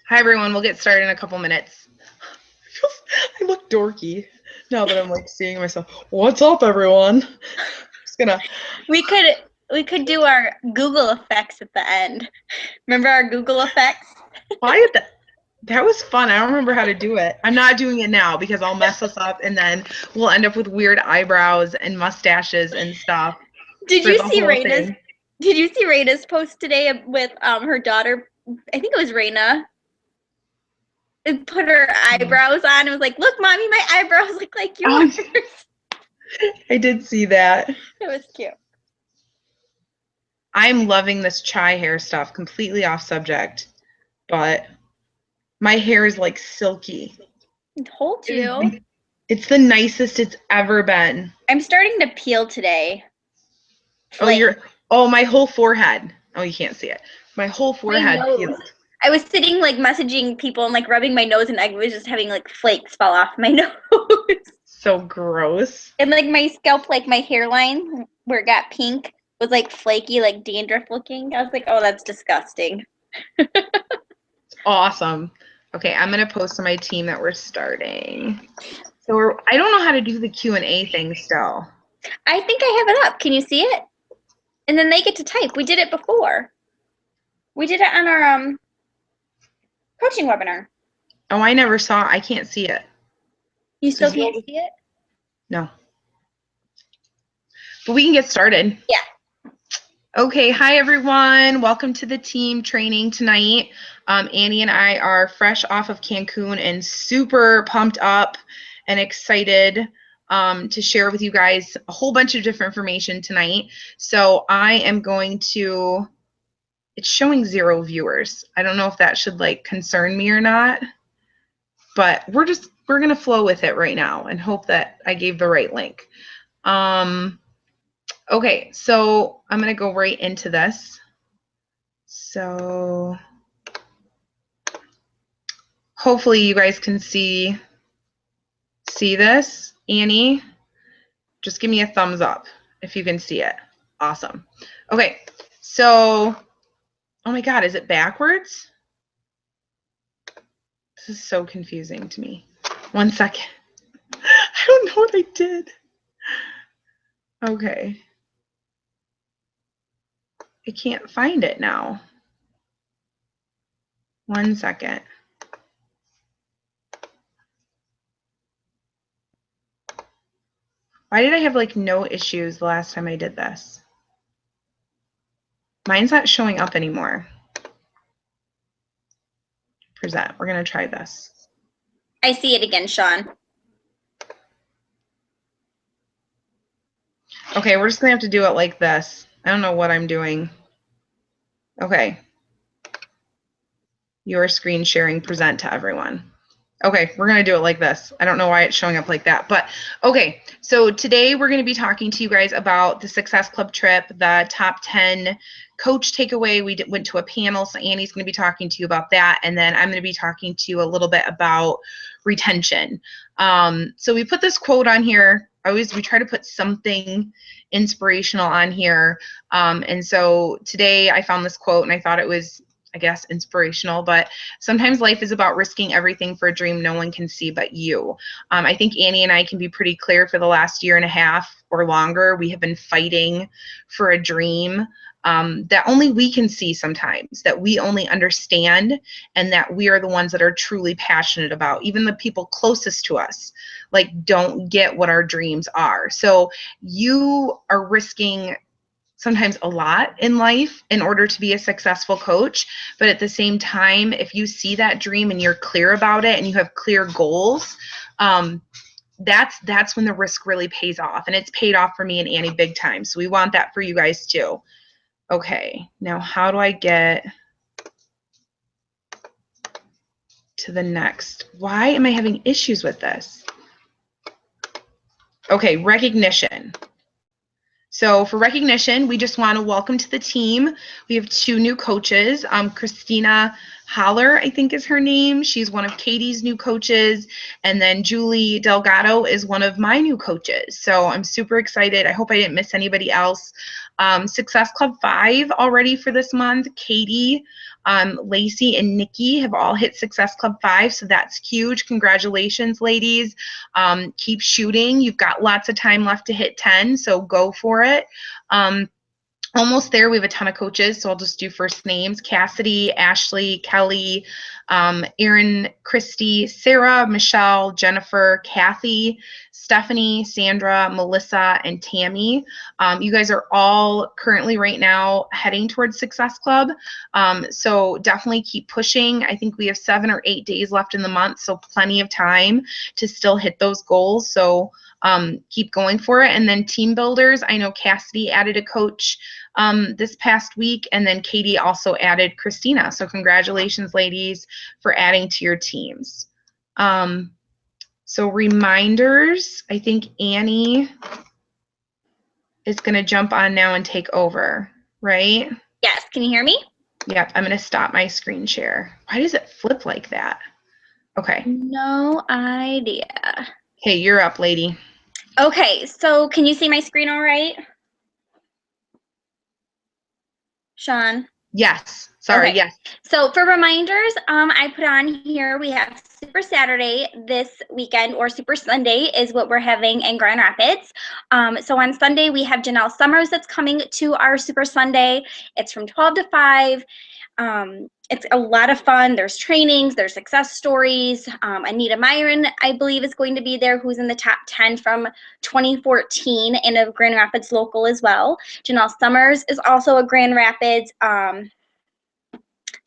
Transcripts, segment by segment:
Hi, everyone. We'll get started in a couple minutes. I look dorky now that I'm like seeing myself. What's up, everyone? Just gonna. We could do our Google effects at the end. Remember our Google effects? Why did that was fun. I don't remember how to do it. I'm not doing it now because I'll mess us up and then we'll end up with weird eyebrows and mustaches and stuff. Did for you the see whole Raina's? thing. Did you see Raina's post today with her daughter? I think it was Raina. It put her eyebrows on and was like, "Look, mommy, my eyebrows look like yours." I did see that. It was cute. I'm loving this chai hair stuff. Completely off subject, but my hair is like silky. I told you. It's the nicest it's ever been. I'm starting to peel today. My whole forehead. Oh, you can't see it. My whole forehead peeled. I was sitting like messaging people and like rubbing my nose and I was just having like flakes fall off my nose. So gross. And like my scalp, like my hairline where it got pink was like flaky, like dandruff looking. I was like, oh, that's disgusting. It's awesome. Okay, I'm gonna post to my team that we're starting. So I don't know how to do the Q&A thing still. I think I have it up. Can you see it? And then they get to type. We did it before. We did it on our coaching webinar. Oh, I never saw. I can't see it. You still can't see it? No. But we can get started. Yeah. Okay, hi everyone. Welcome to the team training tonight. Annie and I are fresh off of Cancun and super pumped up and excited to share with you guys a whole bunch of different information tonight. So I am going to, it's showing 0 viewers. I don't know if that should like concern me or not, but we're going to flow with it right now and hope that I gave the right link. Okay, so I'm going to go right into this. So hopefully you guys can see this. Annie, just give me a thumbs up if you can see it. Awesome. Okay, so, oh my God, is it backwards? This is so confusing to me. 1 second. I don't know what I did. Okay. I can't find it now. 1 second. Why did I have like no issues the last time I did this? Mine's not showing up anymore. Present. We're going to try this. I see it again, Sean. Okay, we're just going to have to do it like this. I don't know what I'm doing. Okay. Your screen sharing, present to everyone. Okay, we're going to do it like this. I don't know why it's showing up like that, but okay. So today we're going to be talking to you guys about the Success Club trip, the top 10 coach takeaway. We went to a panel, so Annie's going to be talking to you about that, and then I'm going to be talking to you a little bit about retention. So we put this quote on here. We try to put something inspirational on here, and so today I found this quote and I thought it was, I guess, inspirational, but sometimes life is about risking everything for a dream no one can see but you. I think Annie and I can be pretty clear for the last 1.5 years or longer, we have been fighting for a dream that only we can see sometimes, that we only understand, and that we are the ones that are truly passionate about. Even the people closest to us, like, don't get what our dreams are. So you are risking sometimes a lot in life in order to be a successful coach. But at the same time, if you see that dream and you're clear about it and you have clear goals, that's when the risk really pays off. And it's paid off for me and Annie big time. So we want that for you guys too. Okay, now how do I get to the next? Why am I having issues with this? Okay, recognition. So for recognition, we just want to welcome to the team. We have 2 new coaches. Christina Holler, I think is her name. She's one of Katie's new coaches. And then Julie Delgado is one of my new coaches. So I'm super excited. I hope I didn't miss anybody else. Success Club 5 already for this month. Katie, Lacey, and Nikki have all hit Success Club 5, so that's huge. Congratulations, ladies. Keep shooting. You've got lots of time left to hit 10, so go for it. Almost there. We have a ton of coaches, so I'll just do first names. Cassidy, Ashley, Kelly, Erin, Christy, Sarah, Michelle, Jennifer, Kathy, Stephanie, Sandra, Melissa, and Tammy. You guys are all currently right now heading towards Success Club, so definitely keep pushing. I think we have 7 or 8 days left in the month, so plenty of time to still hit those goals. So keep going for it. And then team builders, I know Cassidy added a coach this past week, and then Katie also added Christina. So congratulations, ladies, for adding to your teams. So reminders, I think Annie is going to jump on now and take over, right? Yes, can you hear me? Yep, I'm going to stop my screen share. Why does it flip like that? Okay. No idea. Okay, you're up, lady. Okay, so can you see my screen all right? Sean? Yes. Sorry, Okay. yes. So for reminders, I put on here, we have Super Saturday this weekend, or Super Sunday is what we're having in Grand Rapids. So on Sunday, we have Janelle Summers that's coming to our Super Sunday. It's from 12 to 5. It's a lot of fun. There's trainings, there's success stories. Anita Myron, I believe, is going to be there, who's in the top 10 from 2014 and a Grand Rapids local as well. Janelle Summers is also a Grand Rapids.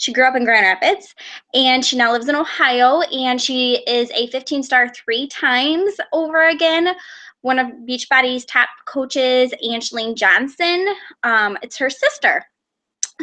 She grew up in Grand Rapids, and she now lives in Ohio, and she is a 15-star 3 times over again. One of Beachbody's top coaches, Angeline Johnson. It's her sister.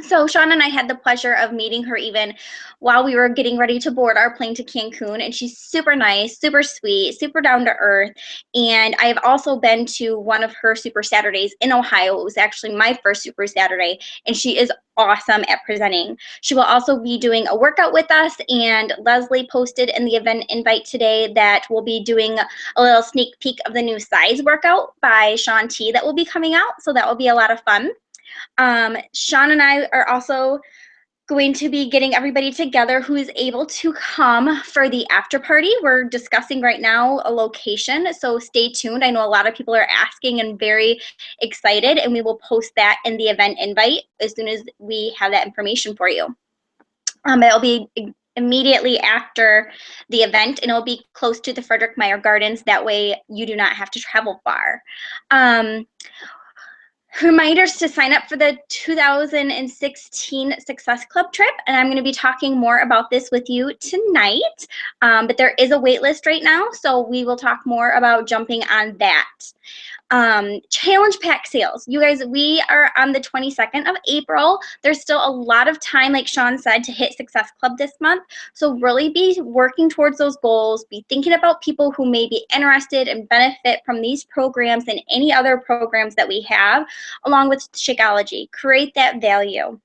So Sean and I had the pleasure of meeting her even while we were getting ready to board our plane to Cancun, and she's super nice, super sweet, super down to earth. And I have also been to one of her Super Saturdays in Ohio. It was actually my first Super Saturday, and she is awesome at presenting. She will also be doing a workout with us, and Leslie posted in the event invite today that we'll be doing a little sneak peek of the new size workout by Shaun T that will be coming out, so that will be a lot of fun. Sean and I are also going to be getting everybody together who is able to come for the after party. We're discussing right now a location, so stay tuned. I know a lot of people are asking and very excited, and we will post that in the event invite as soon as we have that information for you. It'll be immediately after the event, and it'll be close to the Frederick Meyer Gardens. That way you do not have to travel far. Reminders to sign up for the 2016 Success Club trip, and I'm going to be talking more about this with you tonight, but there is a wait list right now, so we will talk more about jumping on that. Challenge pack sales. You guys, we are on the 22nd of April. There's still a lot of time, like Sean said, to hit Success Club this month. So really be working towards those goals. Be thinking about people who may be interested and benefit from these programs and any other programs that we have, along with Shakeology. Create that value.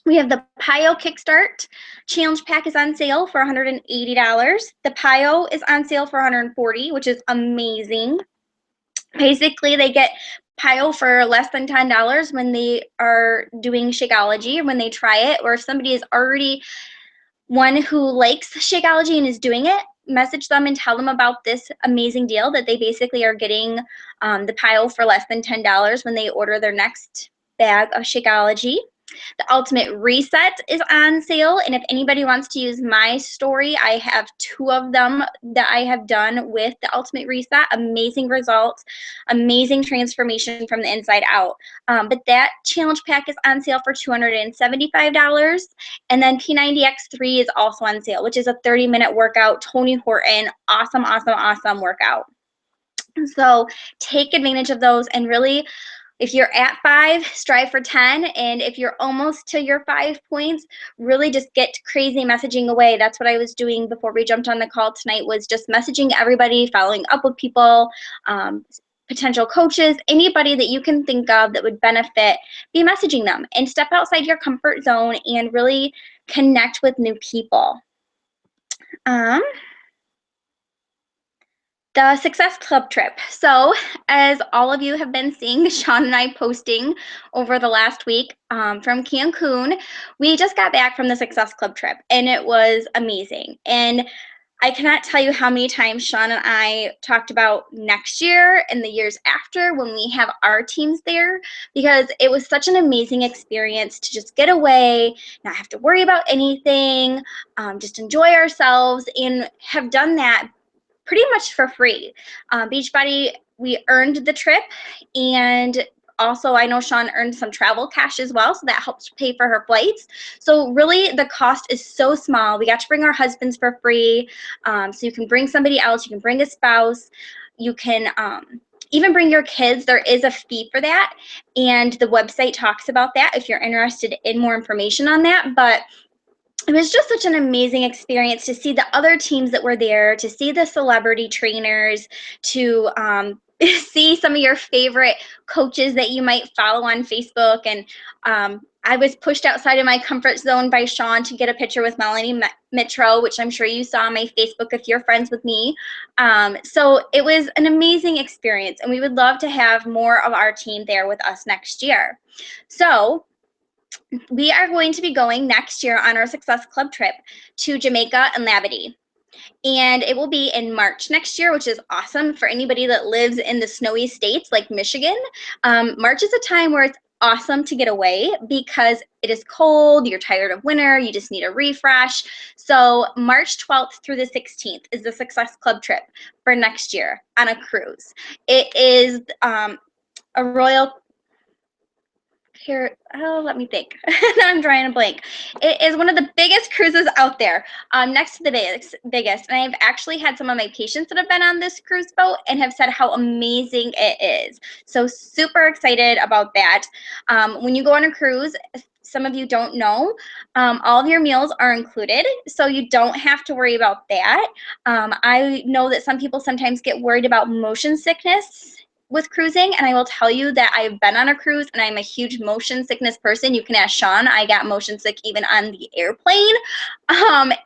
We have the PIO Kickstart Challenge Pack is on sale for $180. The PIO is on sale for $140, which is amazing. Basically, they get PIO for less than $10 when they are doing Shakeology, when they try it, or if somebody is already one who likes Shakeology and is doing it, message them and tell them about this amazing deal that they basically are getting the PIO for less than $10 when they order their next bag of Shakeology. The Ultimate Reset is on sale, and if anybody wants to use my story, I have 2 of them that I have done with the Ultimate Reset. Amazing results, amazing transformation from the inside out. But that challenge pack is on sale for $275, and then P90X3 is also on sale, which is a 30-minute workout. Tony Horton, awesome, awesome, awesome workout. So take advantage of those, and really, if you're at 5, strive for 10. And if you're almost to your 5 points, really just get crazy messaging away. That's what I was doing before we jumped on the call tonight, was just messaging everybody, following up with people, potential coaches, anybody that you can think of that would benefit, be messaging them and step outside your comfort zone and really connect with new people. The Success Club trip. So, as all of you have been seeing Sean and I posting over the last week from Cancun, we just got back from the Success Club trip and it was amazing. And I cannot tell you how many times Sean and I talked about next year and the years after when we have our teams there, because it was such an amazing experience to just get away, not have to worry about anything, just enjoy ourselves, and have done that pretty much for free. Beachbody, we earned the trip, and also I know Sean earned some travel cash as well, so that helps pay for her flights. So really the cost is so small. We got to bring our husbands for free, so you can bring somebody else, you can bring a spouse, you can even bring your kids. There is a fee for that, and the website talks about that if you're interested in more information on that. But it was just such an amazing experience to see the other teams that were there, to see the celebrity trainers, to see some of your favorite coaches that you might follow on Facebook. And I was pushed outside of my comfort zone by Sean to get a picture with Melanie Mitro, which I'm sure you saw on my Facebook if you're friends with me. So it was an amazing experience, and we would love to have more of our team there with us next year. So we are going to be going next year on our Success Club trip to Jamaica and Labadee. And it will be in March next year, which is awesome for anybody that lives in the snowy states like Michigan. March is a time where it's awesome to get away because it is cold, you're tired of winter, you just need a refresh. So March 12th through the 16th is the Success Club trip for next year on a cruise. It is a Royal let me think. Now I'm drawing a blank. It is one of the biggest cruises out there, next to the biggest. And I've actually had some of my patients that have been on this cruise boat and have said how amazing it is. So super excited about that. When you go on a cruise, some of you don't know, all of your meals are included, so you don't have to worry about that. I know that some people sometimes get worried about motion sickness with cruising, and I will tell you that I've been on a cruise and I'm a huge motion sickness person. You can ask Sean. I got motion sick even on the airplane,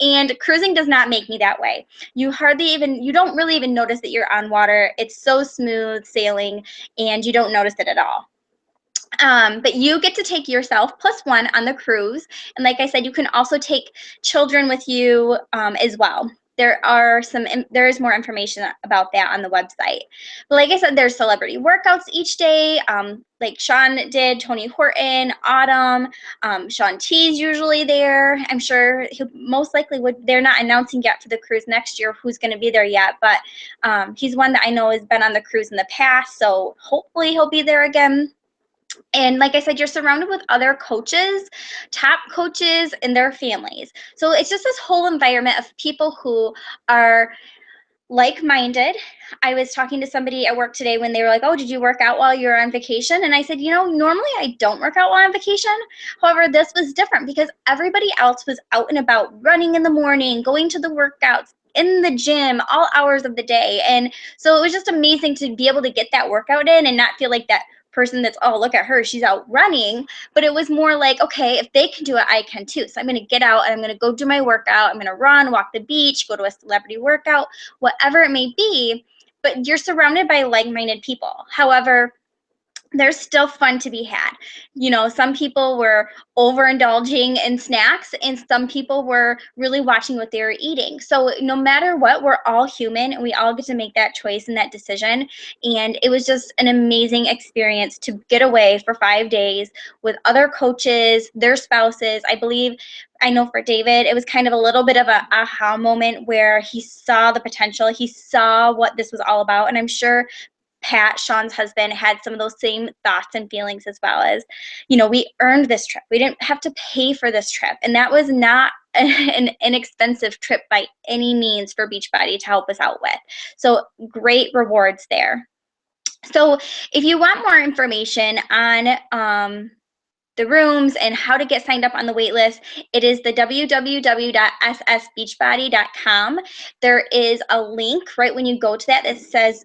and cruising does not make me that way. You don't really even notice that you're on water. It's so smooth sailing and you don't notice it at all. But you get to take yourself plus one on the cruise, and like I said, you can also take children with you as well. There is more information about that on the website. But like I said, there's celebrity workouts each day, like Sean did, Tony Horton, Autumn, Sean T's usually there. I'm sure he most likely would. They're not announcing yet for the cruise next year who's going to be there yet, but he's one that I know has been on the cruise in the past, so hopefully he'll be there again. And like I said, you're surrounded with other coaches, top coaches, and their families. So it's just this whole environment of people who are like-minded. I was talking to somebody at work today when they were like, oh, did you work out while you were on vacation? And I said, normally I don't work out while on vacation. However, this was different because everybody else was out and about, running in the morning, going to the workouts, in the gym, all hours of the day. And so it was just amazing to be able to get that workout in and not feel like that person that's, oh, look at her, she's out running. But it was more like, okay, if they can do it, I can too. So I'm going to get out and I'm going to go do my workout. I'm going to run, walk the beach, go to a celebrity workout, whatever it may be. But you're surrounded by like-minded people. However, there's still fun to be had. Some people were overindulging in snacks and some people were really watching what they were eating. So no matter what, we're all human and we all get to make that choice and that decision. And it was just an amazing experience to get away for 5 days with other coaches, their spouses. I know for David, it was kind of a little bit of an aha moment where he saw the potential. He saw what this was all about. And I'm sure Pat, Sean's husband, had some of those same thoughts and feelings as well as, we earned this trip. We didn't have to pay for this trip. And that was not an inexpensive trip by any means for Beachbody to help us out with. So great rewards there. So if you want more information on the rooms and how to get signed up on the wait list, it is the www.ssbeachbody.com. There is a link right when you go to that says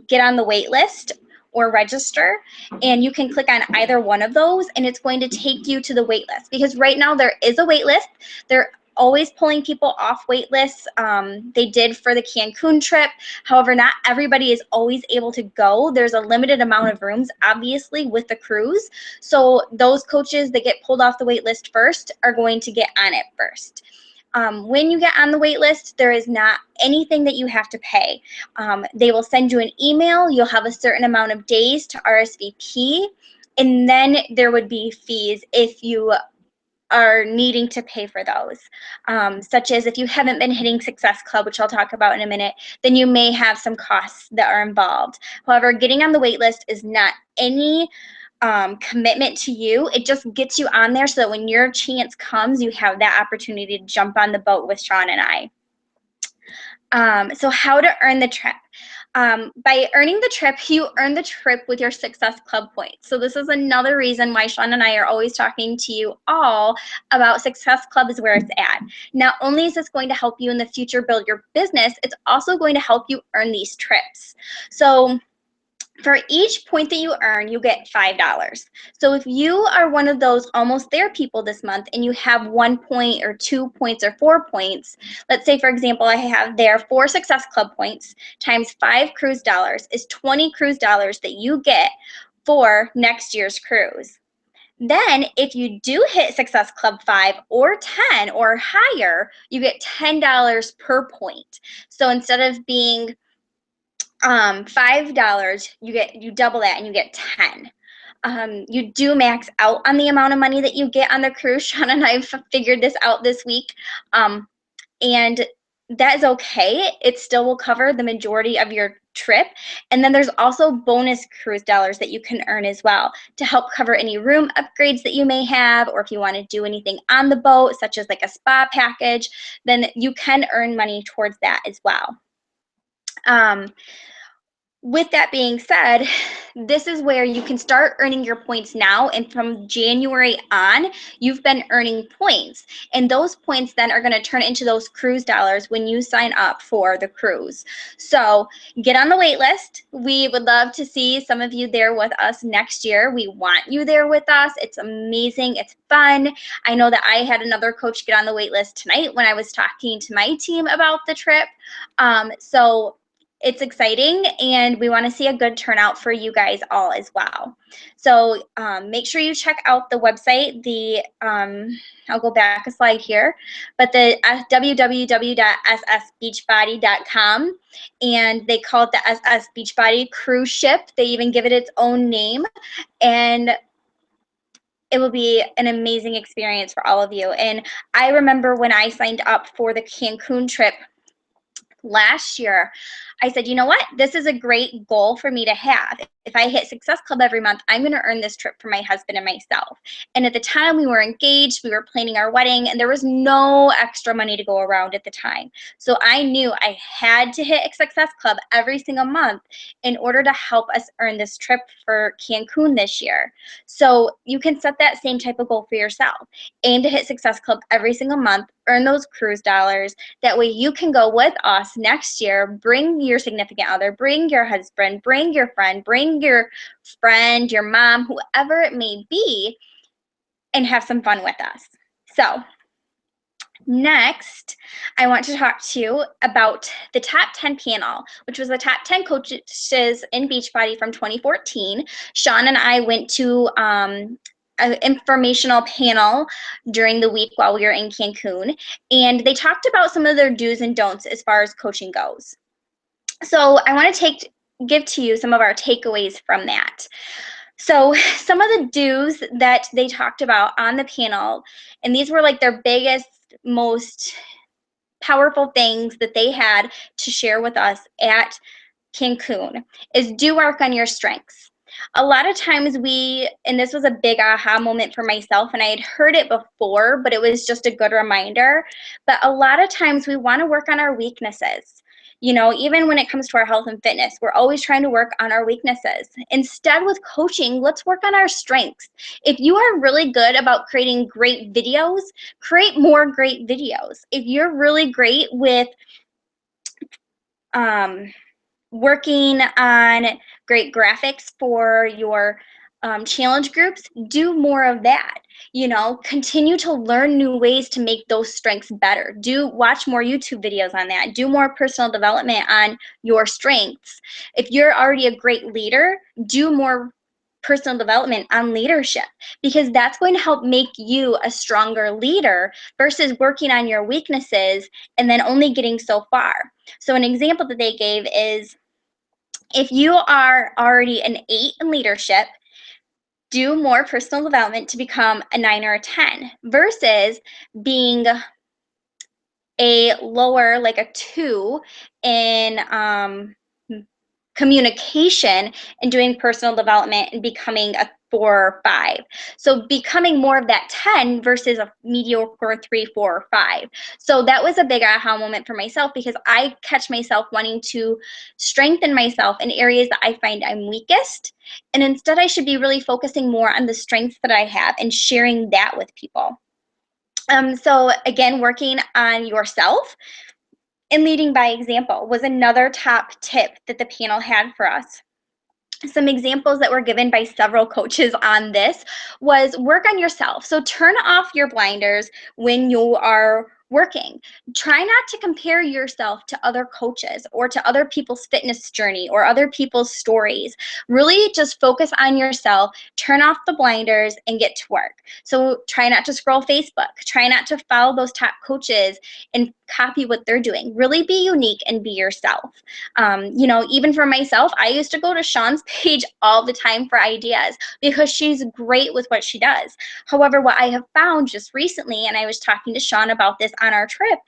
get on the wait list or register, and you can click on either one of those and it's going to take you to the wait list, because right now there is a wait list. There always pulling people off wait lists. They did for the Cancun trip. However, not everybody is always able to go. There's a limited amount of rooms, obviously, with the cruise. So those coaches that get pulled off the wait list first are going to get on it first. When you get on the wait list, there is not anything that you have to pay. They will send you an email. You'll have a certain amount of days to RSVP, and then there would be fees if you are needing to pay for those, such as if you haven't been hitting Success Club, which I'll talk about in a minute, then you may have some costs that are involved. However, getting on the wait list is not any commitment to you. It just gets you on there so that when your chance comes, you have that opportunity to jump on the boat with Sean and I. So how to earn the trip. By earning the trip, you earn the trip with your Success Club points. So this is another reason why Sean and I are always talking to you all about Success Club is where it's at. Not only is this going to help you in the future build your business, it's also going to help you earn these trips. So for each point that you earn, you get $5. So if you are one of those almost there people this month and you have 1 point or 2 points or 4 points, let's say, for example, I have there 4 Success Club points times 5 cruise dollars is 20 cruise dollars that you get for next year's cruise. Then if you do hit Success Club 5 or 10 or higher, you get $10 per point. So instead of being $5, you double that and you get 10. You do max out on the amount of money that you get on the cruise. Sean and I figured this out this week, and that is okay. It still will cover the majority of your trip. And then there's also bonus cruise dollars that you can earn as well to help cover any room upgrades that you may have, or if you want to do anything on the boat, such as like a spa package, then you can earn money towards that as well. With that being said, this is where you can start earning your points now, and from January on, you've been earning points, and those points then are going to turn into those cruise dollars when you sign up for the cruise. So get on the wait list. We would love to see some of you there with us next year. We want you there with us. It's amazing. It's fun. I know that I had another coach get on the wait list tonight when I was talking to my team about the trip. So it's exciting, and we want to see a good turnout for you guys all as well. So make sure you check out the website. I'll go back a slide here, but the www.ssbeachbody.com, and they call it the SS Beachbody Cruise Ship. They even give it its own name, and it will be an amazing experience for all of you. And I remember when I signed up for the Cancun trip last year, I said, you know what? This is a great goal for me to have. If I hit Success Club every month, I'm going to earn this trip for my husband and myself. And at the time we were engaged, we were planning our wedding, and there was no extra money to go around at the time. So I knew I had to hit a Success Club every single month in order to help us earn this trip for Cancun this year. So you can set that same type of goal for yourself. Aim to hit Success Club every single month, earn those cruise dollars. That way you can go with us next year, bring your significant other, bring your husband, bring your friend, bring your friend, your mom, whoever it may be, and have some fun with us. So next, I want to talk to you about the top 10 panel, which was the top 10 coaches in Beachbody from 2014. Sean and I went to an informational panel during the week while we were in Cancun, and they talked about some of their do's and don'ts as far as coaching goes. So I want to give to you some of our takeaways from that. So some of the do's that they talked about on the panel, and these were like their biggest, most powerful things that they had to share with us at Cancun, is do work on your strengths. A lot of times and this was a big aha moment for myself, and I had heard it before, but it was just a good reminder. But a lot of times we want to work on our weaknesses. You know, even when it comes to our health and fitness, we're always trying to work on our weaknesses. Instead, with coaching, let's work on our strengths. If you are really good about creating great videos, create more great videos. If you're really great with working on great graphics for your challenge groups, do more of that. Continue to learn new ways to make those strengths better. Watch more YouTube videos on that. Do more personal development on your strengths. If you're already a great leader, do more personal development on leadership, because that's going to help make you a stronger leader versus working on your weaknesses and then only getting so far. So an example that they gave is, if you are already an 8 in leadership, do more personal development to become a 9 or a 10 versus being a lower, like a 2 in communication and doing personal development and becoming a 4 or 5. So becoming more of that 10 versus a mediocre 3, 4, or 5. So that was a big aha moment for myself, because I catch myself wanting to strengthen myself in areas that I find I'm weakest. And instead, I should be really focusing more on the strengths that I have and sharing that with people. So again, working on yourself and leading by example was another top tip that the panel had for us. Some examples that were given by several coaches on this was work on yourself. So turn off your blinders when you are working. Try not to compare yourself to other coaches or to other people's fitness journey or other people's stories. Really just focus on yourself, turn off the blinders, and get to work. So try not to scroll Facebook. Try not to follow those top coaches and copy what they're doing. Really be unique and be yourself. Even for myself, I used to go to Sean's page all the time for ideas because she's great with what she does. However, what I have found just recently, and I was talking to Sean about this on our trip,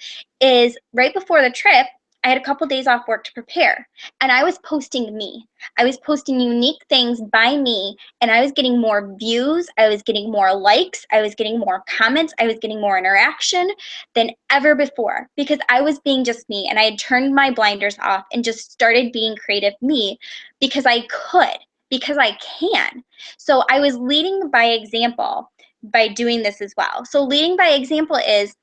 is right before the trip, I had a couple days off work to prepare, and I was posting me. I was posting unique things by me, and I was getting more views, I was getting more likes, I was getting more comments, I was getting more interaction than ever before, because I was being just me, and I had turned my blinders off and just started being creative me because I could, because I can. So I was leading by example by doing this as well. So leading by example is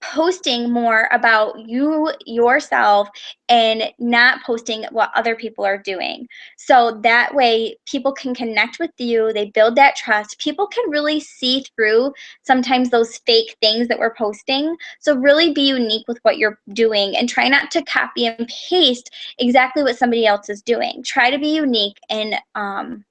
posting more about yourself and not posting what other people are doing. So that way people can connect with you, they build that trust. People can really see through sometimes those fake things that we're posting. So really be unique with what you're doing and try not to copy and paste exactly what somebody else is doing. Try to be unique and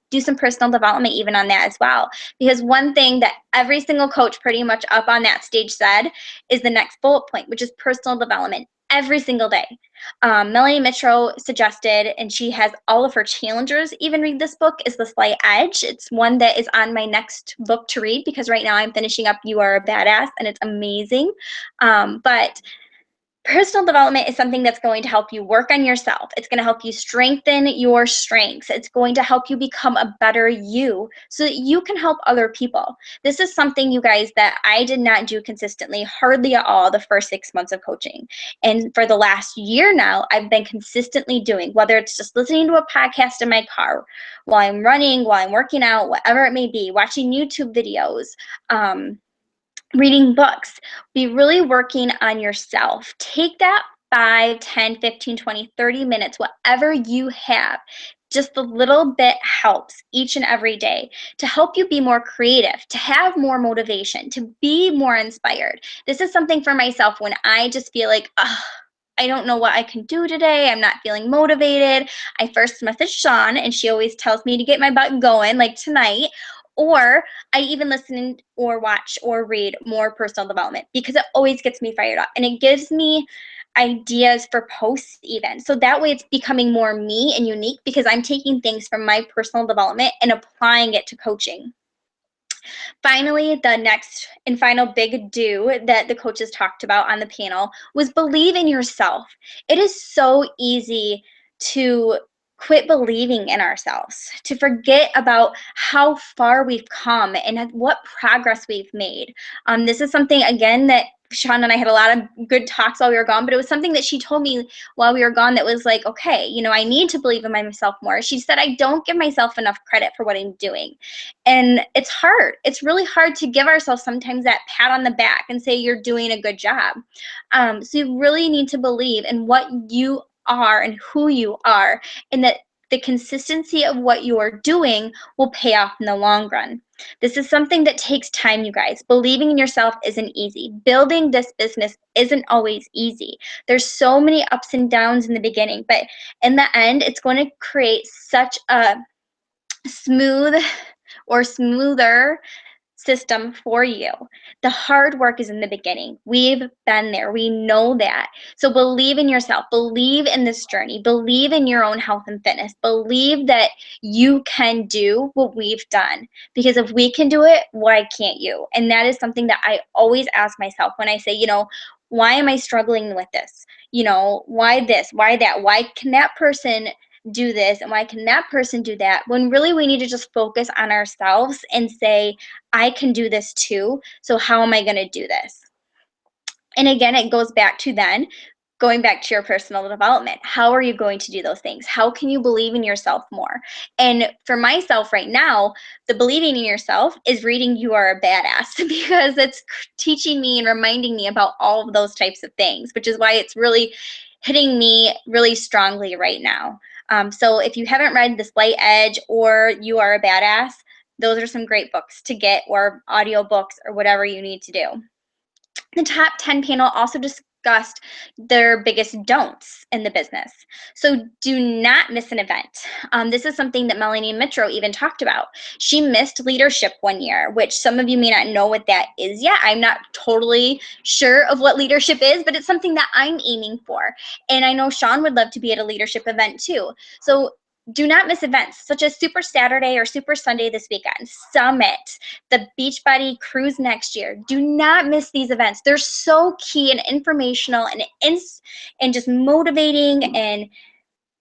do some personal development even on that as well. Because one thing that every single coach pretty much up on that stage said is the next bullet point, which is personal development every single day. Melanie Mitro suggested, and she has all of her challengers even read this book, is The Slight Edge. It's one that is on my next book to read because right now I'm finishing up You Are a Badass, and it's amazing. But personal development is something that's going to help you work on yourself. It's going to help you strengthen your strengths. It's going to help you become a better you so that you can help other people. This is something, you guys, that I did not do consistently, hardly at all, the first 6 months of coaching. And for the last year now, I've been consistently doing, whether it's just listening to a podcast in my car, while I'm running, while I'm working out, whatever it may be, watching YouTube videos, reading books. Be really working on yourself. Take that 5, 10, 15, 20, 30 minutes, whatever you have. Just a little bit helps each and every day to help you be more creative, to have more motivation, to be more inspired. This is something for myself when I just feel like, I don't know what I can do today. I'm not feeling motivated. I first message Sean, and she always tells me to get my butt going, like tonight. Or I even listen or watch or read more personal development because it always gets me fired up and it gives me ideas for posts even. So that way it's becoming more me and unique because I'm taking things from my personal development and applying it to coaching. Finally, the next and final big do that the coaches talked about on the panel was believe in yourself. It is so easy to quit believing in ourselves, to forget about how far we've come and what progress we've made. This is something, again, that Sean and I had a lot of good talks while we were gone, but it was something that she told me while we were gone that was like, okay, I need to believe in myself more. She said, I don't give myself enough credit for what I'm doing. And it's hard. It's really hard to give ourselves sometimes that pat on the back and say you're doing a good job. So you really need to believe in what you are and who you are, and that the consistency of what you're doing will pay off in the long run. This is something that takes time, you guys. Believing in yourself isn't easy. Building this business isn't always easy. There's so many ups and downs in the beginning, but in the end, it's going to create such a smooth or smoother system for you. The hard work is in the beginning. We've been there. We know that. So believe in yourself. Believe in this journey. Believe in your own health and fitness. Believe that you can do what we've done. Because if we can do it, why can't you? And that is something that I always ask myself when I say, why am I struggling with this? Why this? Why that? Why can that person do this and why can that person do that, when really we need to just focus on ourselves and say, I can do this too, so how am I going to do this? And again, it goes back to then going back to your personal development. How are you going to do those things? How can you believe in yourself more? And for myself right now, the believing in yourself is reading You Are a Badass, because it's teaching me and reminding me about all of those types of things, which is why it's really hitting me really strongly right now. So if you haven't read The Slight Edge or You Are a Badass, those are some great books to get, or audio books, or whatever you need to do. The top 10 panel also discussed their biggest don'ts in the business. So do not miss an event. This is something that Melanie Mitro even talked about. She missed leadership one year, which some of you may not know what that is yet. I'm not totally sure of what leadership is, but it's something that I'm aiming for. And I know Sean would love to be at a leadership event too. So do not miss events such as Super Saturday or Super Sunday this weekend, Summit, the Beachbody Cruise next year. Do not miss these events. They're so key and informational and just motivating, and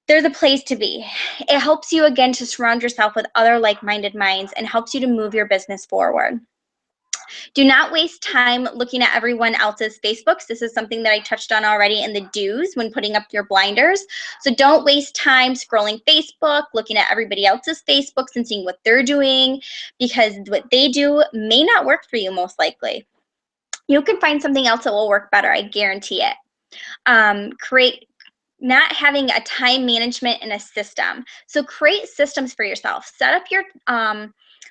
they're the place to be. It helps you, again, to surround yourself with other like-minded minds and helps you to move your business forward. Do not waste time looking at everyone else's Facebooks. This is something that I touched on already in the do's when putting up your blinders. So don't waste time scrolling Facebook, looking at everybody else's Facebooks and seeing what they're doing, because what they do may not work for you most likely. You can find something else that will work better, I guarantee it. Not having a time management and a system. So create systems for yourself. Set up your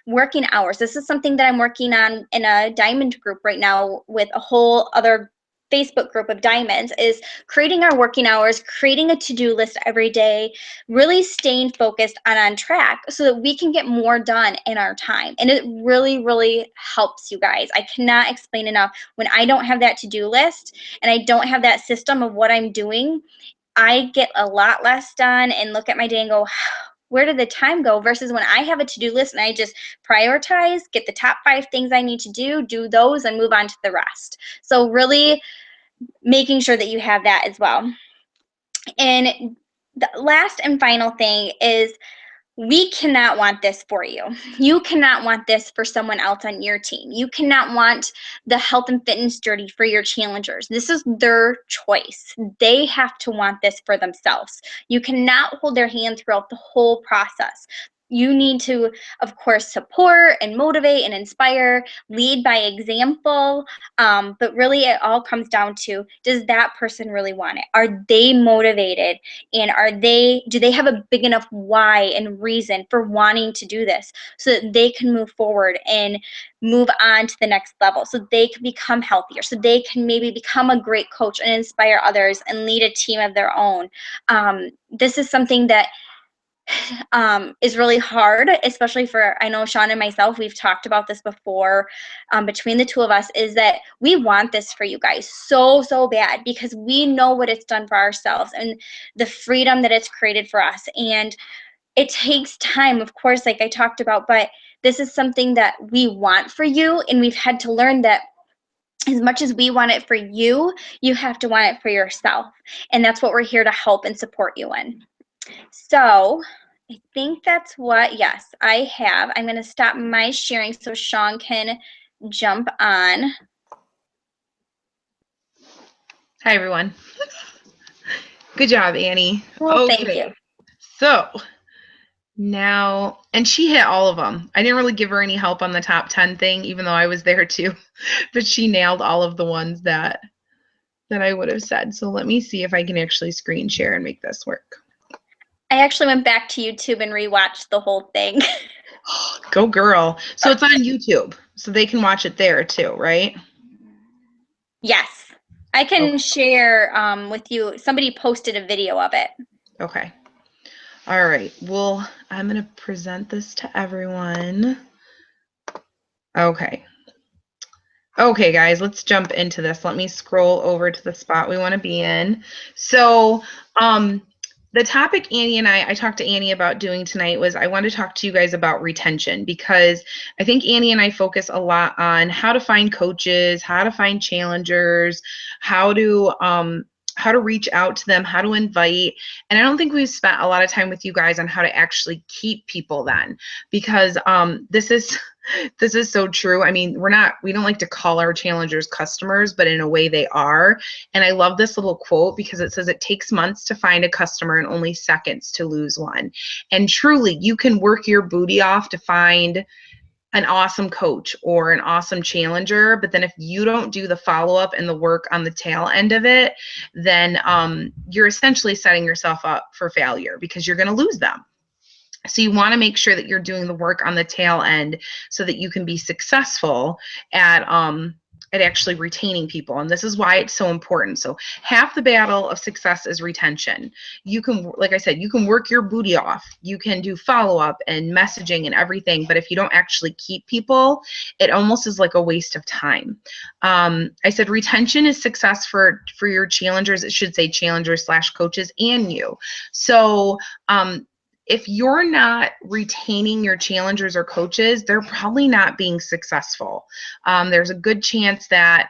working hours. This is something that I'm working on in a diamond group right now with a whole other Facebook group of diamonds, is creating our working hours, creating a to-do list every day, really staying focused and on track so that we can get more done in our time. And it really, really helps, you guys. I cannot explain enough. When I don't have that to-do list and I don't have that system of what I'm doing, I get a lot less done and look at my day and go, where did the time go? Versus when I have a to-do list and I just prioritize, get the top 5 things I need to do those, and move on to the rest. So really making sure that you have that as well. And the last and final thing is, we cannot want this for you. You cannot want this for someone else on your team. You cannot want the health and fitness journey for your challengers. This is their choice. They have to want this for themselves. You cannot hold their hand throughout the whole process. You need to, of course, support and motivate and inspire, lead by example. But really, it all comes down to, does that person really want it? Are they motivated? And do they have a big enough why and reason for wanting to do this so that they can move forward and move on to the next level, so they can become healthier, so they can maybe become a great coach and inspire others and lead a team of their own? This is something that is really hard, especially for, I know Sean and myself, we've talked about this before, between the two of us, is that we want this for you guys so bad, because we know what it's done for ourselves and the freedom that it's created for us. And it takes time, of course, like I talked about, but this is something that we want for you, and we've had to learn that as much as we want it for you, you have to want it for yourself. And that's what we're here to help and support you in. So I think that's what, yes, I have. I'm going to stop my sharing so Sean can jump on. Hi, everyone. Good job, Annie. Well, okay. Thank you. So now, and she hit all of them. I didn't really give her any help on the top 10 thing, even though I was there too, but she nailed all of the ones that I would have said. So let me see if I can actually screen share and make this work. I actually went back to YouTube and rewatched the whole thing. Go girl. So it's on YouTube, so they can watch it there too, right? Yes. I can Okay. share with you. Somebody posted a video of it. Okay. All right. Well, I'm going to present this to everyone. Okay. Okay, guys, let's jump into this. Let me scroll over to the spot we want to be in. So, the topic Annie and I talked to Annie about doing tonight was I want to talk to you guys about retention, because I think Annie and I focus a lot on how to find coaches, how to find challengers, how to reach out to them, how to invite. And I don't think we've spent a lot of time with you guys on how to actually keep people then, because this is so true. I mean, we don't like to call our challengers customers, but in a way they are. And I love this little quote because it says it takes months to find a customer and only seconds to lose one. And truly, you can work your booty off to find an awesome coach or an awesome challenger, but then if you don't do the follow-up and the work on the tail end of it, then you're essentially setting yourself up for failure because you're going to lose them. So you want to make sure that you're doing the work on the tail end so that you can be successful at actually retaining people. And this is why it's so important. So half the battle of success is retention. You can, like I said, you can work your booty off. You can do follow-up and messaging and everything, but if you don't actually keep people, it almost is like a waste of time. I said retention is success for your challengers. It should say challengers / coaches and you. So if you're not retaining your challengers or coaches, they're probably not being successful. There's a good chance that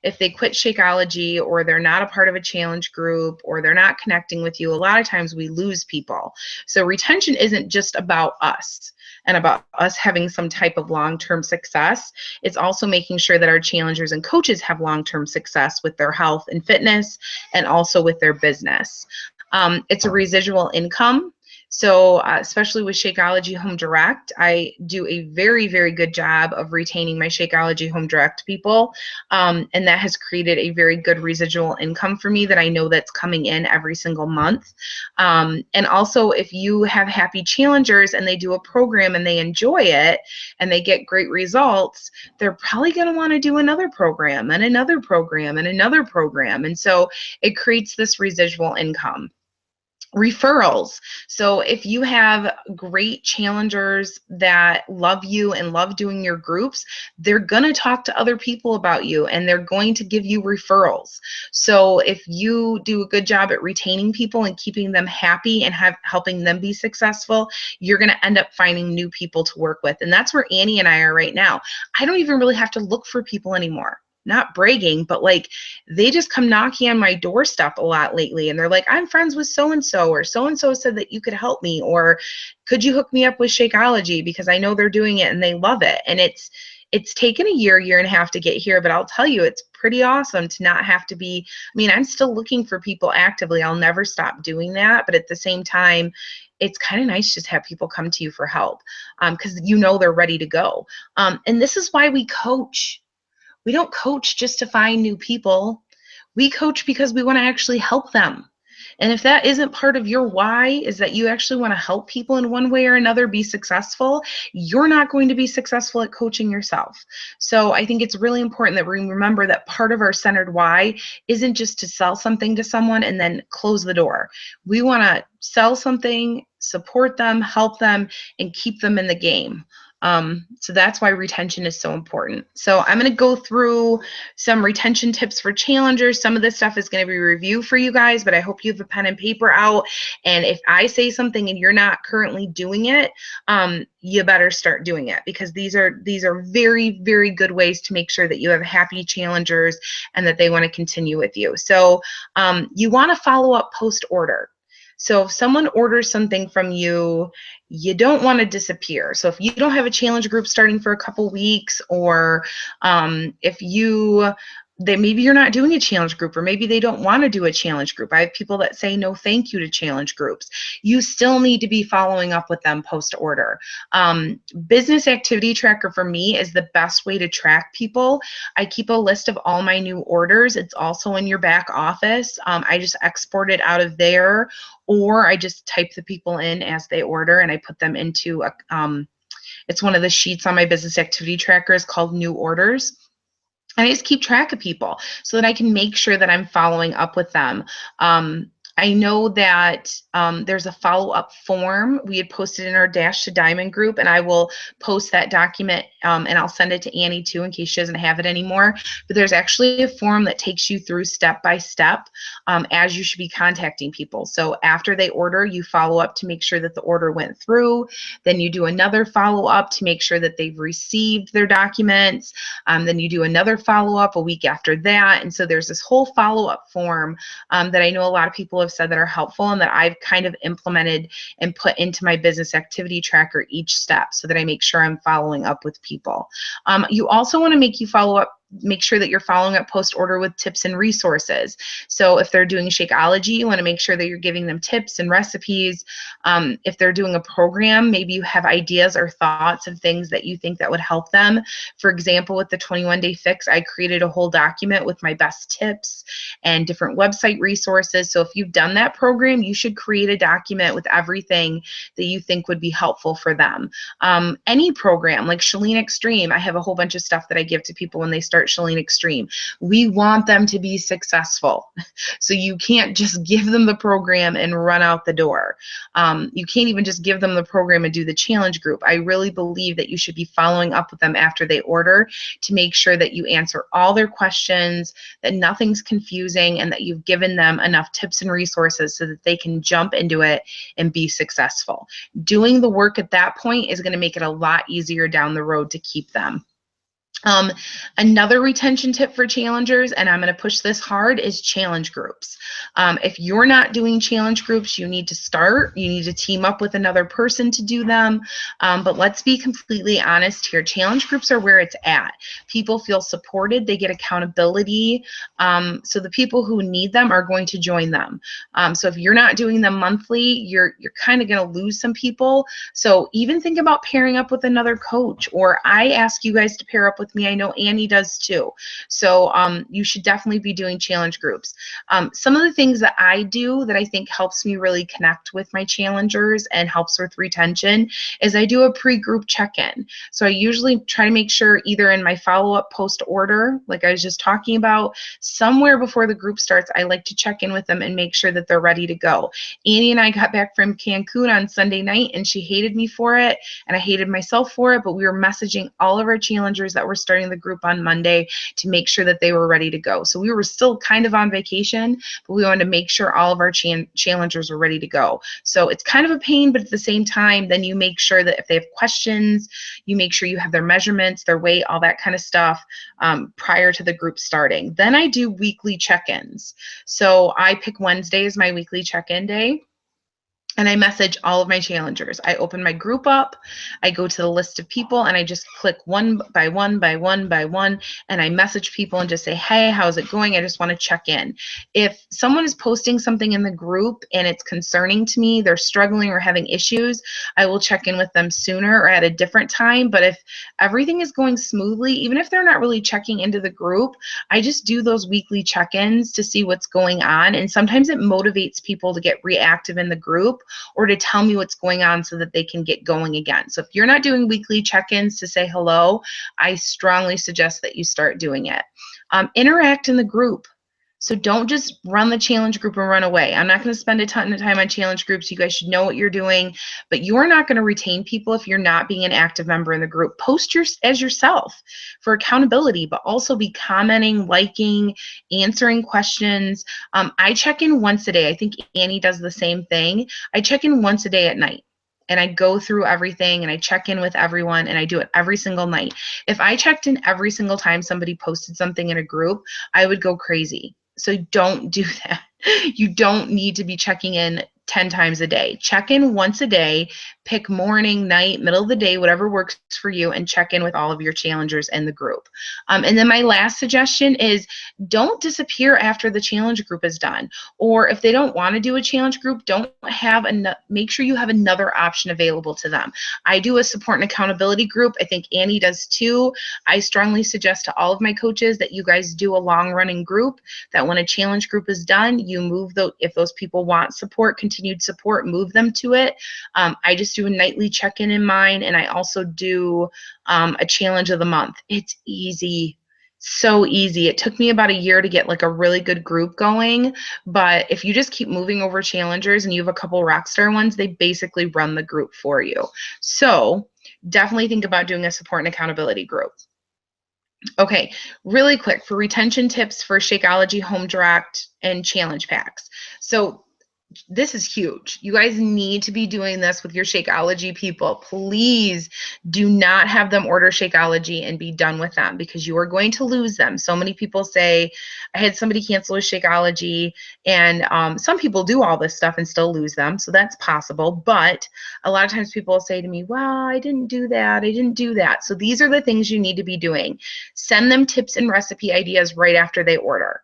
if they quit Shakeology or they're not a part of a challenge group or they're not connecting with you, a lot of times we lose people. So retention isn't just about us and about us having some type of long-term success. It's also making sure that our challengers and coaches have long-term success with their health and fitness and also with their business. It's a residual income. So especially with Shakeology Home Direct, I do a very, very good job of retaining my Shakeology Home Direct people. And that has created a very good residual income for me that I know that's coming in every single month. And also, if you have happy challengers and they do a program and they enjoy it and they get great results, they're probably going to want to do another program and another program and another program. And so it creates this residual income. Referrals. So if you have great challengers that love you and love doing your groups, they're going to talk to other people about you and they're going to give you referrals. So if you do a good job at retaining people and keeping them happy and helping them be successful, you're going to end up finding new people to work with. And that's where Annie and I are right now. I don't even really have to look for people anymore. Not bragging, but like they just come knocking on my doorstep a lot lately. And they're like, I'm friends with so-and-so, or so-and-so said that you could help me, or could you hook me up with Shakeology because I know they're doing it and they love it. And it's taken a year and a half to get here, but I'll tell you, it's pretty awesome to not have to be, I mean, I'm still looking for people actively. I'll never stop doing that. But at the same time, it's kind of nice just to have people come to you for help because you know they're ready to go. And this is why we coach. We don't coach just to find new people. We coach because we want to actually help them. And if that isn't part of your why, is that you actually want to help people in one way or another be successful, you're not going to be successful at coaching yourself. So I think it's really important that we remember that part of our centered why isn't just to sell something to someone and then close the door. We want to sell something, support them, help them, and keep them in the game. So that's why retention is so important. So I'm going to go through some retention tips for challengers. Some of this stuff is going to be review for you guys, but I hope you have a pen and paper out. And if I say something and you're not currently doing it, you better start doing it, because these are very, very good ways to make sure that you have happy challengers and that they want to continue with you. So you want to follow up post-order. So if someone orders something from you, you don't want to disappear. So if you don't have a challenge group starting for a couple weeks, or if you maybe you're not doing a challenge group, or maybe they don't want to do a challenge group. I have people that say no thank you to challenge groups. You still need to be following up with them post order. Business activity tracker for me is the best way to track people. I keep a list of all my new orders. It's also in your back office. I just export it out of there, or I just type the people in as they order and I put them into a, it's one of the sheets on my business activity tracker is called new orders. I just keep track of people so that I can make sure that I'm following up with them. I know that there's a follow-up form we had posted in our Dash to Diamond group, and I will post that document and I'll send it to Annie too in case she doesn't have it anymore. But there's actually a form that takes you through step by step as you should be contacting people. So after they order, you follow up to make sure that the order went through. Then you do another follow-up to make sure that they've received their documents. Then you do another follow-up a week after that. And so there's this whole follow-up form that I know a lot of people have said that are helpful and that I've kind of implemented and put into my business activity tracker each step so that I make sure I'm following up with people. You also want to make sure that you're following up post order with tips and resources. So if they're doing Shakeology, you want to make sure that you're giving them tips and recipes. If they're doing a program, maybe you have ideas or thoughts of things that you think that would help them. For example, with the 21-day fix, I created a whole document with my best tips and different website resources. So if you've done that program, you should create a document with everything that you think would be helpful for them. Any program like Chalene Extreme, I have a whole bunch of stuff that I give to people when they start Chalene Extreme. We want them to be successful. So you can't just give them the program and run out the door. You can't even just give them the program and do the challenge group. I really believe that you should be following up with them after they order to make sure that you answer all their questions, that nothing's confusing, and that you've given them enough tips and resources so that they can jump into it and be successful. Doing the work at that point is going to make it a lot easier down the road to keep them. Another retention tip for challengers, and I'm going to push this hard, is challenge groups. If you're not doing challenge groups, you need to start. You need to team up with another person to do them. But let's be completely honest here. Challenge groups are where it's at. People feel supported. They get accountability. So the people who need them are going to join them. So if you're not doing them monthly, you're kind of going to lose some people. So even think about pairing up with another coach, or I ask you guys to pair up with me. I know Annie does too. So you should definitely be doing challenge groups. Some of the things that I do that I think helps me really connect with my challengers and helps with retention is I do a pre-group check-in. So I usually try to make sure either in my follow-up post order, like I was just talking about, somewhere before the group starts, I like to check in with them and make sure that they're ready to go. Annie and I got back from Cancun on Sunday night and she hated me for it and I hated myself for it, but we were messaging all of our challengers that were starting the group on Monday to make sure that they were ready to go. So we were still kind of on vacation, but we wanted to make sure all of our challengers were ready to go. So it's kind of a pain, but at the same time, then you make sure that if they have questions, you make sure you have their measurements, their weight, all that kind of stuff prior to the group starting. Then I do weekly check-ins. So I pick Wednesday as my weekly check-in day. And I message all of my challengers. I open my group up, I go to the list of people, and I just click one by one by one by one, and I message people and just say, hey, how's it going? I just want to check in. If someone is posting something in the group and it's concerning to me, they're struggling or having issues, I will check in with them sooner or at a different time. But if everything is going smoothly, even if they're not really checking into the group, I just do those weekly check-ins to see what's going on. And sometimes it motivates people to get reactive in the group, or to tell me what's going on so that they can get going again. So if you're not doing weekly check-ins to say hello, I strongly suggest that you start doing it. Interact in the group. So don't just run the challenge group and run away. I'm not going to spend a ton of time on challenge groups. You guys should know what you're doing, but you're not going to retain people if you're not being an active member in the group. Post as yourself for accountability, but also be commenting, liking, answering questions. I check in once a day. I think Annie does the same thing. I check in once a day at night. And I go through everything and I check in with everyone and I do it every single night. If I checked in every single time somebody posted something in a group, I would go crazy. So don't do that. You don't need to be checking in 10 times a day. Check in once a day, pick morning, night, middle of the day, whatever works for you, and check in with all of your challengers in the group. And then my last suggestion is don't disappear after the challenge group is done. Or if they don't want to do a challenge group, make sure you have another option available to them. I do a support and accountability group. I think Annie does too. I strongly suggest to all of my coaches that you guys do a long running group, that when a challenge group is done, you move if those people want support, continued support, move them to it. I just do a nightly check-in in mine, and I also do a challenge of the month. It's easy. So easy. It took me about a year to get like a really good group going, but if you just keep moving over challengers and you have a couple rockstar ones, they basically run the group for you. So definitely think about doing a support and accountability group. Okay, really quick for retention tips for Shakeology, Home Direct, and challenge packs. So this is huge. You guys need to be doing this with your Shakeology people. Please do not have them order Shakeology and be done with them, because you are going to lose them. So many people say, I had somebody cancel a Shakeology, and some people do all this stuff and still lose them. So that's possible. But a lot of times people will say to me, well, I didn't do that. I didn't do that. So these are the things you need to be doing. Send them tips and recipe ideas right after they order.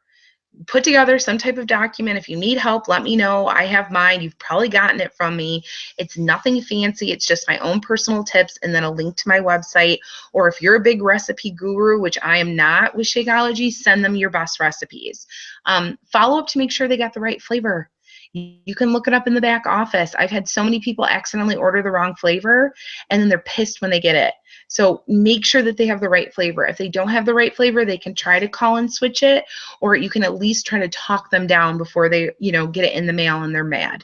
Put together some type of document. If you need help, let me know. I have mine. You've probably gotten it from me. It's nothing fancy. It's just my own personal tips and then a link to my website. Or if you're a big recipe guru, which I am not with Shakeology, send them your best recipes. Follow up to make sure they got the right flavor. You can look it up in the back office. I've had so many people accidentally order the wrong flavor, and then they're pissed when they get it. So make sure that they have the right flavor. If they don't have the right flavor, they can try to call and switch it, or you can at least try to talk them down before they, get it in the mail and they're mad.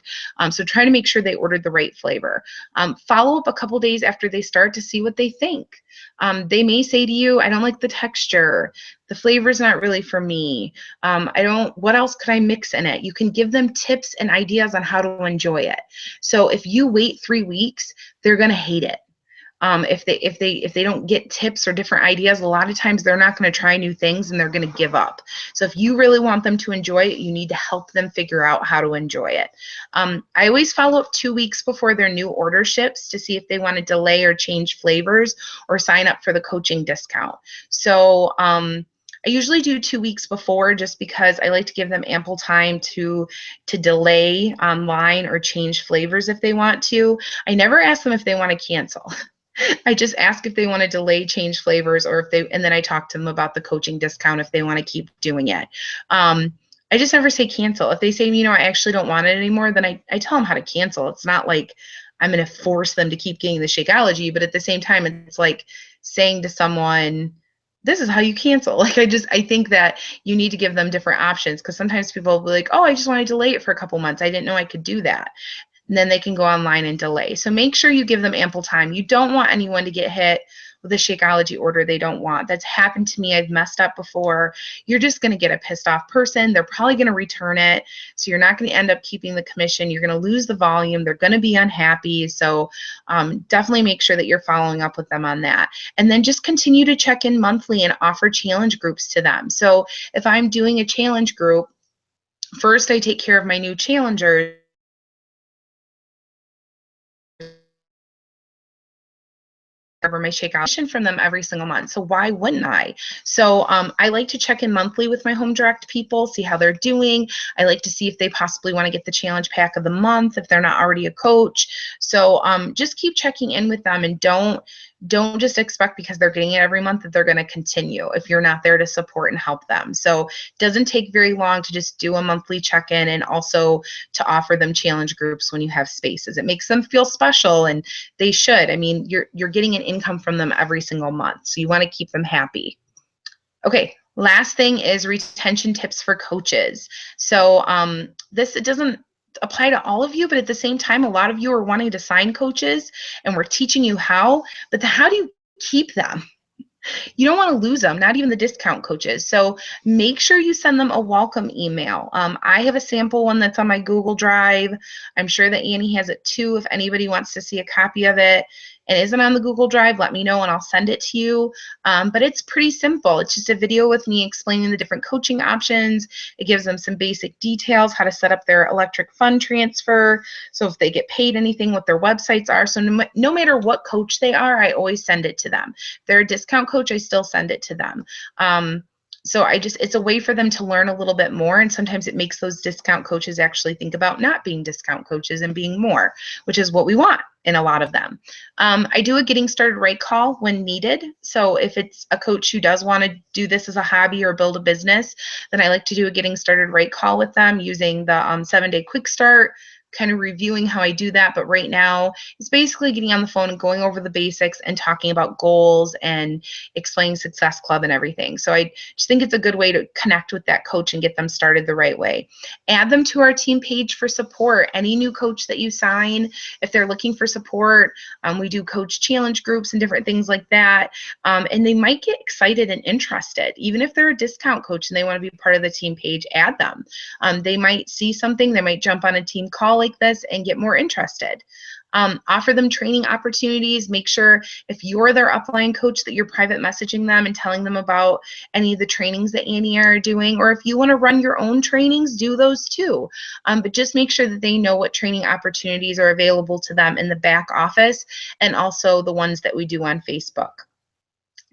So try to make sure they ordered the right flavor. Follow up a couple days after they start to see what they think. They may say to you, I don't like the texture. The flavor's not really for me. What else could I mix in it? You can give them tips and ideas on how to enjoy it. So if you wait 3 weeks, they're going to hate it. If they don't get tips or different ideas, a lot of times they're not going to try new things and they're going to give up. So if you really want them to enjoy it, you need to help them figure out how to enjoy it. I always follow up 2 weeks before their new order ships to see if they want to delay or change flavors or sign up for the coaching discount. So I usually do 2 weeks before, just because I like to give them ample time to delay online or change flavors if they want to. I never ask them if they want to cancel. I just ask if they want to delay, change flavors, and then I talk to them about the coaching discount if they want to keep doing it. I just never say cancel. If they say, I actually don't want it anymore, then I tell them how to cancel. It's not like I'm going to force them to keep getting the Shakeology, but at the same time, it's like saying to someone, this is how you cancel. I think that you need to give them different options, because sometimes people will be like, oh, I just want to delay it for a couple months. I didn't know I could do that. And then they can go online and delay. So make sure you give them ample time. You don't want anyone to get hit with a Shakeology order they don't want. That's happened to me. I've messed up before. You're just going to get a pissed off person. They're probably going to return it. So you're not going to end up keeping the commission. You're going to lose the volume. They're going to be unhappy. So definitely make sure that you're following up with them on that. And then just continue to check in monthly and offer challenge groups to them. So if I'm doing a challenge group, first I take care of my new challengers. My Shakeology from them every single month. So why wouldn't I? So I like to check in monthly with my Home Direct people, see how they're doing. I like to see if they possibly want to get the challenge pack of the month if they're not already a coach. So just keep checking in with them, and don't just expect because they're getting it every month that they're going to continue if you're not there to support and help them. So it doesn't take very long to just do a monthly check-in, and also to offer them challenge groups when you have spaces. It makes them feel special, and they should. I mean, you're getting an income from them every single month, so you want to keep them happy. Okay, last thing is retention tips for coaches. So it doesn't apply to all of you, but at the same time, a lot of you are wanting to sign coaches, and we're teaching you how, but how do you keep them? You don't want to lose them, not even the discount coaches. So make sure you send them a welcome email. I have a sample one that's on my Google Drive. I'm sure that Annie has it too if anybody wants to see a copy of it. and isn't on the Google Drive, let me know and I'll send it to you. But it's pretty simple. It's just a video with me explaining the different coaching options. It gives them some basic details, how to set up their electric fund transfer. So if they get paid anything, what their websites are. So no matter what coach they are, I always send it to them. If they're a discount coach, I still send it to them. So it's a way for them to learn a little bit more. And sometimes it makes those discount coaches actually think about not being discount coaches and being more, which is what we want in a lot of them. I do a getting started right call when needed. So if it's a coach who does want to do this as a hobby or build a business, then I like to do a getting started right call with them using the 7-day quick start, kind of reviewing how I do that. But right now it's basically getting on the phone and going over the basics and talking about goals and explaining Success Club and everything. So I just think it's a good way to connect with that coach and get them started the right way. Add them to our team page for support. Any new coach that you sign, if they're looking for support, we do coach challenge groups and different things like that. And they might get excited and interested. Even if they're a discount coach and they want to be part of the team page, add them. They might see something, they might jump on a team call like this and get more interested. Offer them training opportunities. Make sure if you're their upline coach that you're private messaging them and telling them about any of the trainings that Annie are doing, or if you want to run your own trainings, do those too. But just make sure that they know what training opportunities are available to them in the back office and also the ones that we do on Facebook.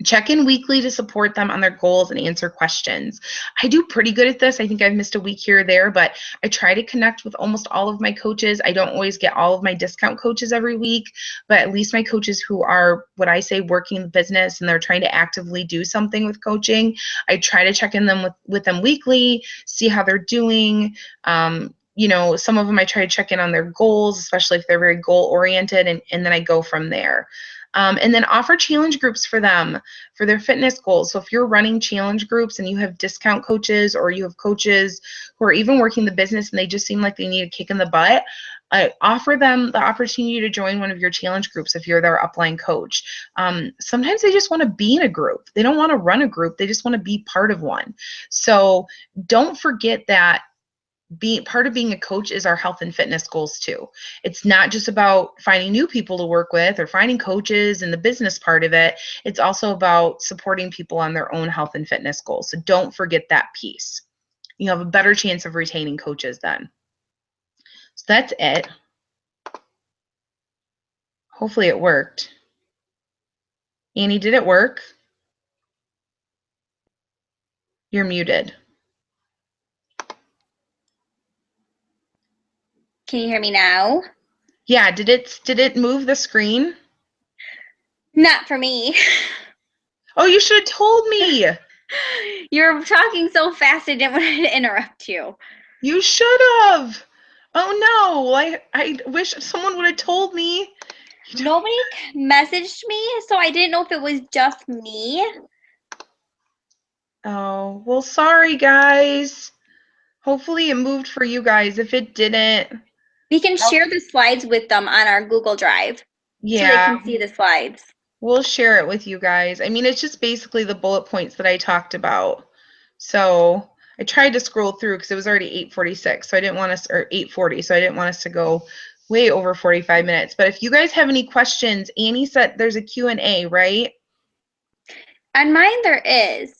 Check in weekly to support them on their goals and answer questions. I do pretty good at this. I think I've missed a week here or there, but I try to connect with almost all of my coaches. I don't always get all of my discount coaches every week, but at least my coaches who are what I say working the business and they're trying to actively do something with coaching, I try to check in with them weekly, see how they're doing. You know, some of them I try to check in on their goals, especially if they're very goal oriented, and then I go from there. And then offer challenge groups for them for their fitness goals. So if you're running challenge groups and you have discount coaches or you have coaches who are even working the business and they just seem like they need a kick in the butt, offer them the opportunity to join one of your challenge groups if you're their upline coach. Sometimes they just want to be in a group. They don't want to run a group. They just want to be part of one. So don't forget that part of being a coach is our health and fitness goals too. It's not just about finding new people to work with or finding coaches and the business part of it. It's also about supporting people on their own health and fitness goals. So don't forget that piece. You have a better chance of retaining coaches then. So that's it. Hopefully it worked. Annie, did it work? You're muted. Can you hear me now? Yeah, did it move the screen? Not for me. Oh, you should have told me. You're talking so fast I didn't want to interrupt you. You should have. Oh no, I wish someone would have told me. Nobody messaged me, so I didn't know if it was just me. Oh, well, sorry guys. Hopefully it moved for you guys. If it didn't, We can share the slides with them on our Google Drive. yeah, So they can see the slides. we'll share it with you guys. I mean, it's just basically the bullet points that I talked about. So I tried to scroll through because it was already 8:46, so I didn't want us, or 8:40, so I didn't want us to go way over 45 minutes. But if you guys have any questions, Annie said there's a Q&A, right? On mine there is.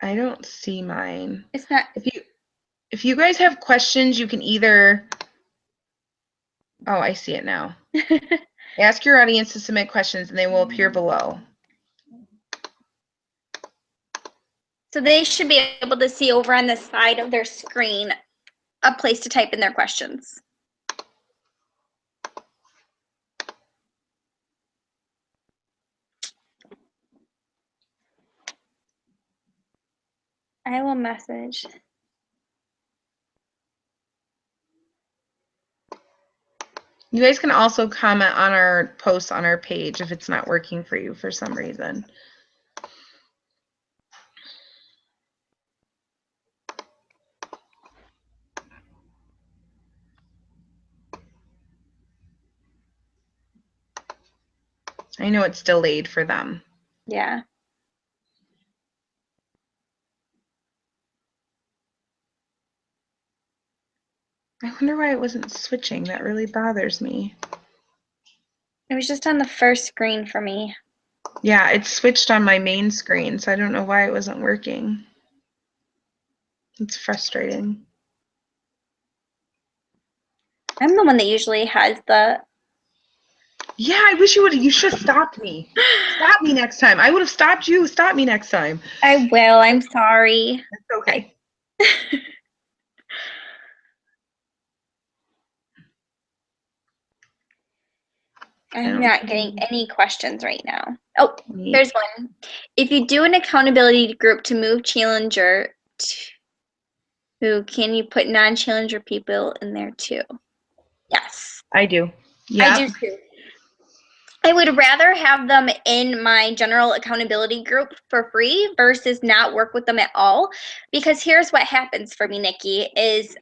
I don't see mine. It's not. If you guys have questions, you can either, oh, I see it now. Ask your audience to submit questions and they will appear below. So they should be able to see over on the side of their screen a place to type in their questions. I will message. You guys can also comment on our posts on our page if it's not working for you for some reason. I know it's delayed for them. Yeah. I wonder why it wasn't switching. That really bothers me. It was just on the first screen for me. Yeah, it switched on my main screen, so I don't know why it wasn't working. It's frustrating. I'm the one that usually has the. Yeah, I wish you should have stopped me. Stop me next time. I would have stopped you. Stop me next time. I will. I'm sorry. It's okay. I'm not getting any questions right now. Oh, here's one. If you do an accountability group to move challenger, can you put non-challenger people in there too? Yes. I do. Yeah. I do too. I would rather have them in my general accountability group for free versus not work with them at all. Because here's what happens for me, Nikki, is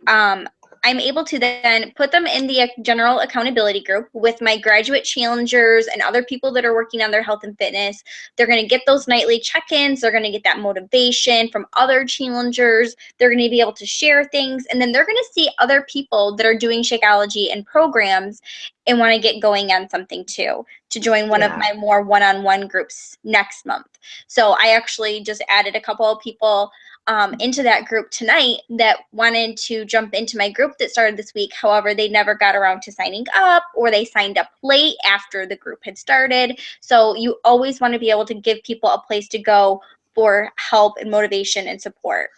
I'm able to then put them in the general accountability group with my graduate challengers and other people that are working on their health and fitness. They're going to get those nightly check-ins. They're going to get that motivation from other challengers. They're going to be able to share things. And then they're going to see other people that are doing Shakeology and programs and want to get going on something too, to join one of my more one-on-one groups next month. So I actually just added a couple of people into that group tonight that wanted to jump into my group that started this week. However, they never got around to signing up, or they signed up late after the group had started. So you always want to be able to give people a place to go for help and motivation and support.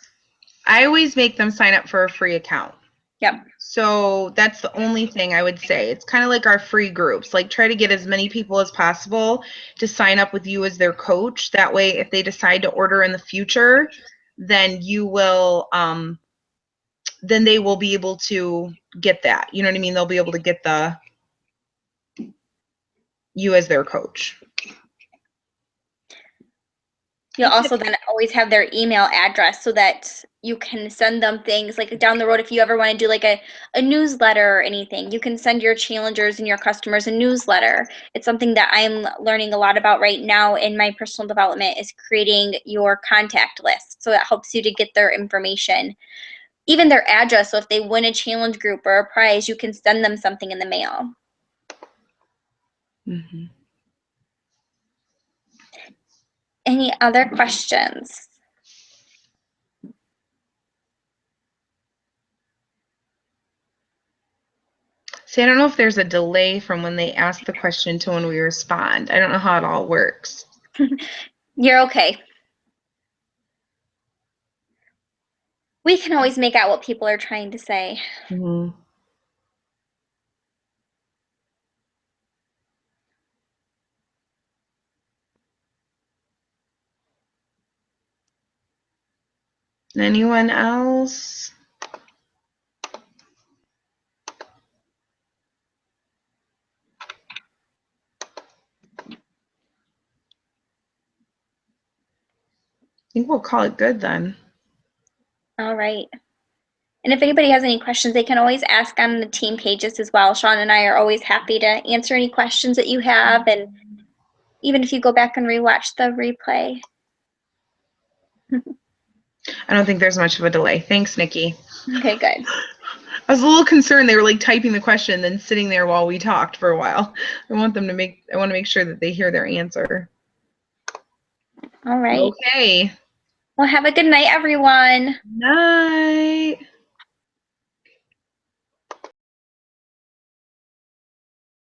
I always make them sign up for a free account. Yep. So that's the only thing I would say. It's kind of like our free groups. Like, try to get as many people as possible to sign up with you as their coach. That way, if they decide to order in the future, then you will then they will be able to get that. You know what I mean? They'll be able to get you as their coach. You'll also then always have their email address so that you can send them things like down the road. If you ever want to do like a newsletter or anything, you can send your challengers and your customers a newsletter. It's something that I'm learning a lot about right now in my personal development, is creating your contact list. So that helps you to get their information, even their address. So if they win a challenge group or a prize, you can send them something in the mail. Mm-hmm. Any other questions? See, I don't know if there's a delay from when they ask the question to when we respond. I don't know how it all works. You're okay. We can always make out what people are trying to say. Mm-hmm. Anyone else? I think we'll call it good then. All right. And if anybody has any questions, they can always ask on the team pages as well. Sean and I are always happy to answer any questions that you have, and even if you go back and rewatch the replay. I don't think there's much of a delay. Thanks, Nikki. Okay, good. I was a little concerned they were like typing the question and then sitting there while we talked for a while. I want to make sure that they hear their answer. All right. Okay. Well, have a good night, everyone. Night.